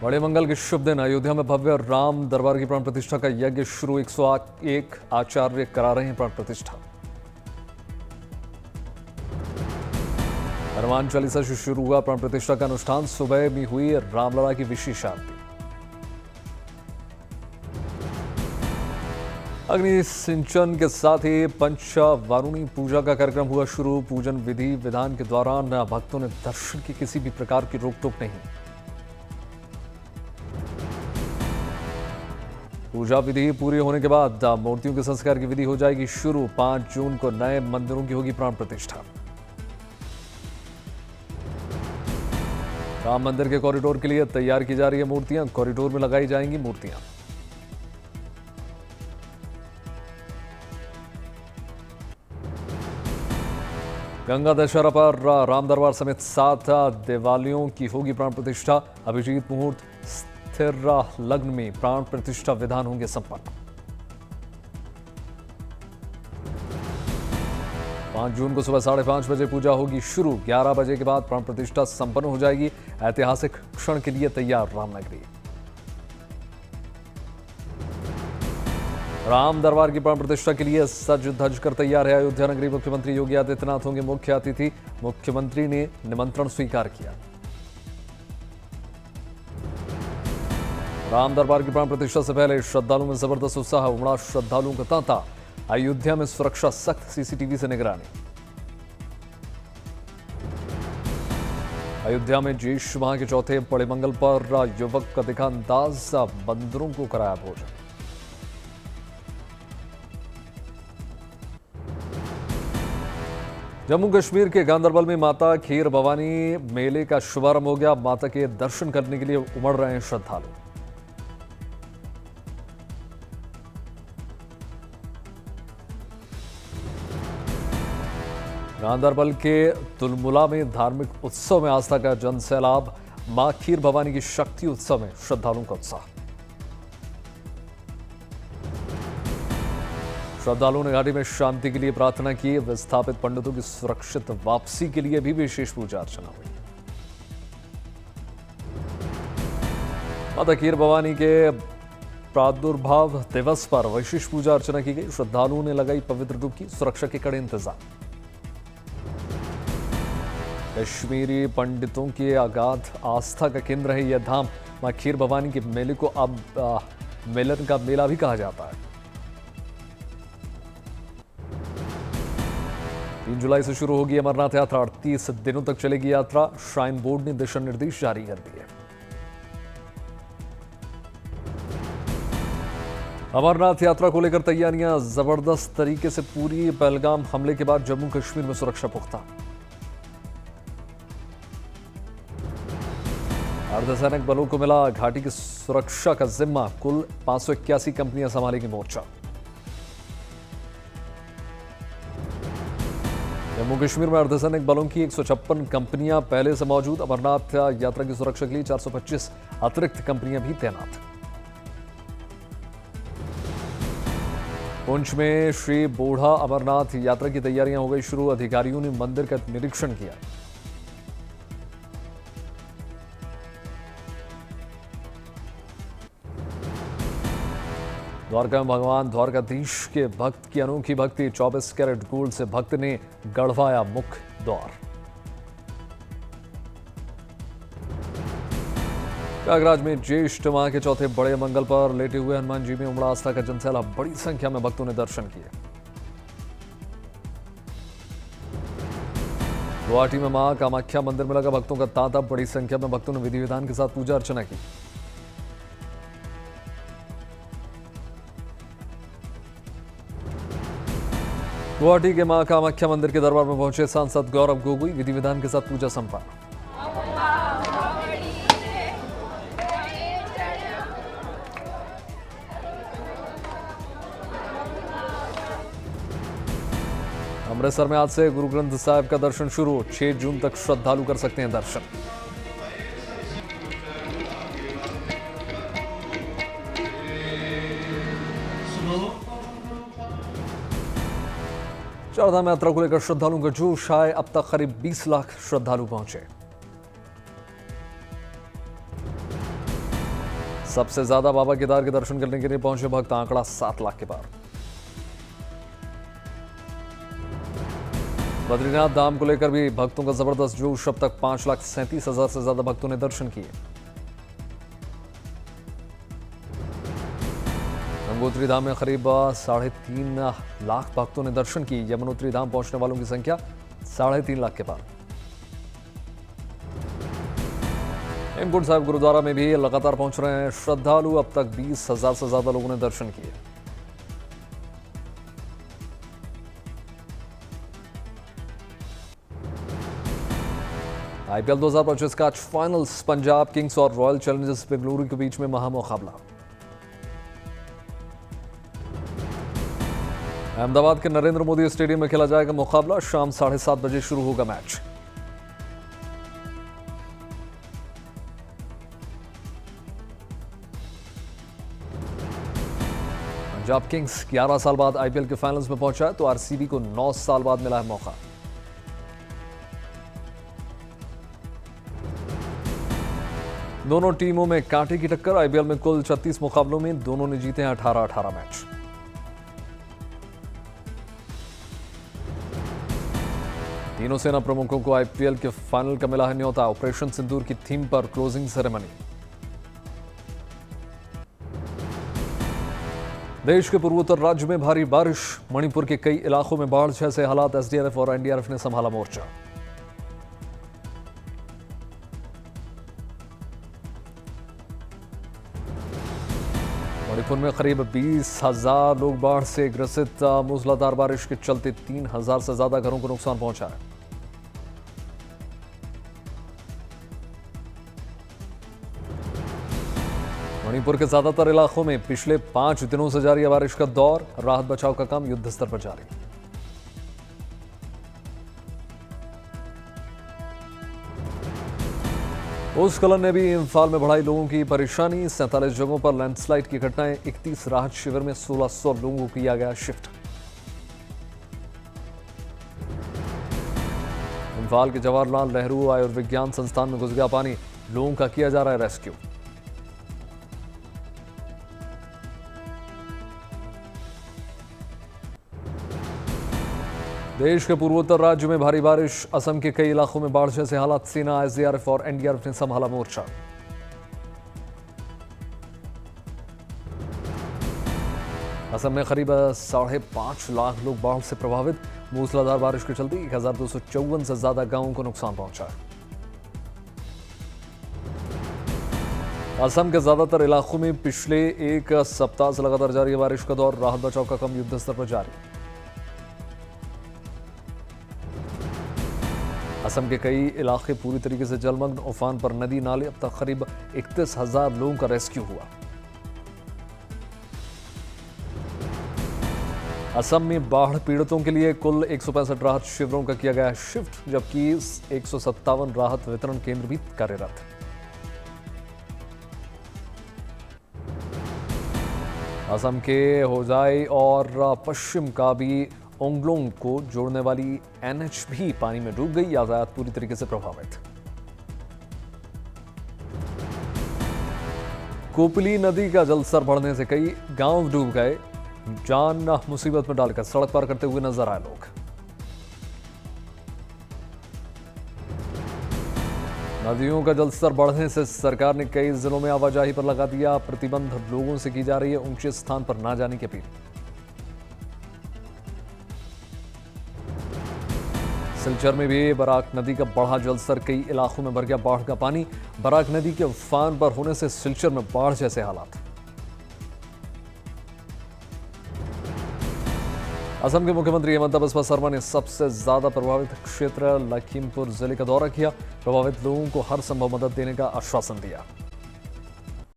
बड़े मंगल के शुभ दिन अयोध्या में भव्य राम दरबार की प्राण प्रतिष्ठा का यज्ञ शुरू। 101 आचार्य करा रहे हैं प्राण प्रतिष्ठा। हनुमान चालीसा से शुरू हुआ प्राण प्रतिष्ठा का अनुष्ठान। सुबह में हुई रामलला की विशेष आरती। अग्नि सिंचन के साथ ही पंचवारुणी पूजा का कार्यक्रम हुआ शुरू। पूजन विधि विधान के दौरान भक्तों ने दर्शन की किसी भी प्रकार की रोक टोक नहीं। पूजा विधि पूरी होने के बाद मूर्तियों के संस्कार की विधि हो जाएगी शुरू। 5 जून को नए मंदिरों की होगी प्राण प्रतिष्ठा। राम मंदिर के कॉरिडोर के लिए तैयार की जा रही है मूर्तियां। कॉरिडोर में लगाई जाएंगी मूर्तियां। गंगा दशहरा पर राम दरबार समेत 7 देवालयों की होगी प्राण प्रतिष्ठा। अभिजीत मुहूर्त स्थिर लग्न में प्राण प्रतिष्ठा विधान होंगे संपन्न। 5 जून को सुबह 5:30 बजे पूजा होगी शुरू। 11 बजे के बाद प्राण प्रतिष्ठा संपन्न हो जाएगी। ऐतिहासिक क्षण के लिए तैयार रामनगरी। राम दरबार की प्राण प्रतिष्ठा के लिए सज धज कर तैयार है अयोध्या नगरी। मुख्यमंत्री योगी आदित्यनाथ होंगे मुख्य अतिथि। मुख्यमंत्री ने निमंत्रण स्वीकार किया। राम दरबार की प्राण प्रतिष्ठा से पहले श्रद्धालुओं में जबरदस्त उत्साह उमड़ा। श्रद्धालुओं का तांता। अयोध्या में सुरक्षा सख्त, सीसीटीवी से निगरानी। अयोध्या में ज्येष्ठ माह के चौथे बड़े मंगल पर युवक का दिखा अंदाज। बंदरों को कराया भोजन। जम्मू कश्मीर के गांदरबल में माता खीर भवानी मेले का शुभारंभ हो गया। माता के दर्शन करने के लिए उमड़ रहे हैं श्रद्धालु। गांदरबल के तुलमुला में धार्मिक उत्सव में आस्था का जन सैलाब। मां खीर भवानी की शक्ति उत्सव में श्रद्धालुओं का उत्साह। श्रद्धालुओं ने घाटी में शांति के लिए प्रार्थना की। विस्थापित पंडितों की सुरक्षित वापसी के लिए भी विशेष पूजा अर्चना हुई। माता खीर भवानी के प्रादुर्भाव दिवस पर विशेष पूजा अर्चना की गई। श्रद्धालुओं ने लगाई पवित्र डुबकी। सुरक्षा के कड़े इंतजाम। कश्मीरी पंडितों की अगाध आस्था का केंद्र है यह धाम। मां खीर भवानी के मेले को अब मिलन का मेला भी कहा जाता है। 3 जुलाई से शुरू होगी अमरनाथ यात्रा। 38 दिनों तक चलेगी यात्रा। श्राइन बोर्ड ने दिशा निर्देश जारी कर दिए। अमरनाथ यात्रा को लेकर तैयारियां जबरदस्त तरीके से पूरी। पहलगाम हमले के बाद जम्मू कश्मीर में सुरक्षा पुख्ता। अर्धसैनिक बलों को मिला घाटी की सुरक्षा का जिम्मा। कुल 581 कंपनियां संभालेंगी मोर्चा। जम्मू कश्मीर में अर्धसैनिक बलों की 156 कंपनियां पहले से मौजूद। अमरनाथ यात्रा की सुरक्षा के लिए 425 अतिरिक्त कंपनियां भी तैनात। पुंछ में श्री बोढ़ा अमरनाथ यात्रा की तैयारियां हो गई शुरू। अधिकारियों ने मंदिर का निरीक्षण किया। द्वारका में भगवान द्वारकाधीश के भक्त की अनोखी भक्ति। 24 कैरेट गोल्ड से भक्त ने गढ़वाया मुख्य द्वार। प्रयागराज में ज्येष्ठ माह के चौथे बड़े मंगल पर लेटे हुए हनुमान जी में उमड़ा आस्था का जनसैलाब। बड़ी संख्या में भक्तों ने दर्शन किए। गुवाहाटी में मां कामाख्या मंदिर में लगा भक्तों का तांता। बड़ी संख्या में भक्तों ने विधि विधान के साथ पूजा अर्चना की। गुवाहाटी के मां कामाख्या मंदिर के दरबार में पहुंचे सांसद गौरव गोगोई। विधि विधान के साथ पूजा संपन्न। अमृतसर में आज से गुरु ग्रंथ साहिब का दर्शन शुरू। 6 जून तक श्रद्धालु कर सकते हैं दर्शन। चारधाम यात्रा को लेकर श्रद्धालुओं का जोश आए। अब तक करीब 20 लाख श्रद्धालु पहुंचे। सबसे ज्यादा बाबा केदार के दर्शन करने के लिए पहुंचे भक्त, आंकड़ा 7 लाख के पार। बद्रीनाथ धाम को लेकर भी भक्तों का जबरदस्त जोश, अब तक 5,37,000 से ज्यादा भक्तों ने दर्शन किए। गंगोत्री धाम में करीब 3.5 लाख भक्तों ने दर्शन किए। यमुनोत्री धाम पहुंचने वालों की संख्या 3.5 लाख के पार। हेमकुंड साहिब गुरुद्वारा में भी लगातार पहुंच रहे हैं श्रद्धालु, अब तक 20,000 से ज्यादा लोगों ने दर्शन किए। आईपीएल 2025 का आज फाइनल्स, पंजाब किंग्स और रॉयल चैलेंजर्स बेंगलुरु के बीच में महामुकाबला। अहमदाबाद के नरेंद्र मोदी स्टेडियम में खेला जाएगा मुकाबला, शाम 7:30 बजे शुरू होगा मैच। पंजाब किंग्स 11 साल बाद आईपीएल के फाइनल्स में पहुंचा है, तो आरसीबी को 9 साल बाद मिला है मौका। दोनों टीमों में कांटे की टक्कर। आईपीएल में कुल 36 मुकाबलों में दोनों ने जीते हैं 18-18 मैच। तीनों सेना प्रमुखों को आईपीएल के फाइनल का मिला है न्योता। ऑपरेशन सिंदूर की थीम पर क्लोजिंग सेरेमनी। देश के पूर्वोत्तर राज्य में भारी बारिश, मणिपुर के कई इलाकों में बाढ़ जैसे हालात। एसडीआरएफ और एनडीआरएफ ने संभाला मोर्चा। मणिपुर में करीब 20,000 लोग बाढ़ से ग्रसित। मूसलाधार बारिश के चलते 3,000 से ज्यादा घरों को नुकसान पहुंचा है। मणिपुर के ज्यादातर इलाकों में पिछले 5 दिनों से जारी है बारिश का दौर। राहत बचाव का काम युद्ध स्तर पर जारी। भूस्खलन ने भी इम्फाल में बढ़ाई लोगों की परेशानी। 47 जगहों पर लैंडस्लाइड की घटनाएं। 31 राहत शिविर में 1600 लोगों को किया गया शिफ्ट। इम्फाल के जवाहरलाल नेहरू आयुर्विज्ञान संस्थान में घुस गया पानी, लोगों का किया जा रहा है रेस्क्यू। देश के पूर्वोत्तर राज्य में भारी बारिश, असम के कई इलाकों में बाढ़ जैसे हालात। सेना, एसडीआरएफ और एनडीआरएफ ने संभाला मोर्चा। असम में करीब 5.5 लाख लोग बाढ़ से प्रभावित। मूसलाधार बारिश के चलते 1254 से ज्यादा गांवों को नुकसान पहुंचा है। असम के ज्यादातर इलाकों में पिछले एक सप्ताह से लगातार जारी है बारिश का दौर। राहत बचाव का काम युद्ध स्तर पर जारी। असम के कई इलाके पूरी तरीके से जलमग्न। उफान पर नदी नाले। अब तक करीब 31,000 लोगों का रेस्क्यू हुआ। असम में बाढ़ पीड़ितों के लिए कुल 165 राहत शिविरों का किया गया शिफ्ट, जबकि 157 राहत वितरण केंद्र भी कार्यरत। असम के होजाई और पश्चिम का भी ओंगलोंग को जोड़ने वाली एनएच भी पानी में डूब गई। यातायात पूरी तरीके से प्रभावित। कोपली नदी का जलस्तर बढ़ने से कई गांव डूब गए। जान मुसीबत में डालकर सड़क पार करते हुए नजर आए लोग। नदियों का जलस्तर बढ़ने से सरकार ने कई जिलों में आवाजाही पर लगा दिया प्रतिबंध। लोगों से की जा रही है ऊंचे स्थान पर ना जाने की अपील। सिलचर में भी बराक नदी का बढ़ा जलस्तर, कई इलाकों में भर गया बाढ़ का पानी। बराक नदी के उफान पर होने से सिलचर में बाढ़ जैसे हालात। असम के मुख्यमंत्री हेमंत बिस्वा शर्मा ने सबसे ज्यादा प्रभावित क्षेत्र लखीमपुर जिले का दौरा किया। प्रभावित लोगों को हर संभव मदद देने का आश्वासन दिया।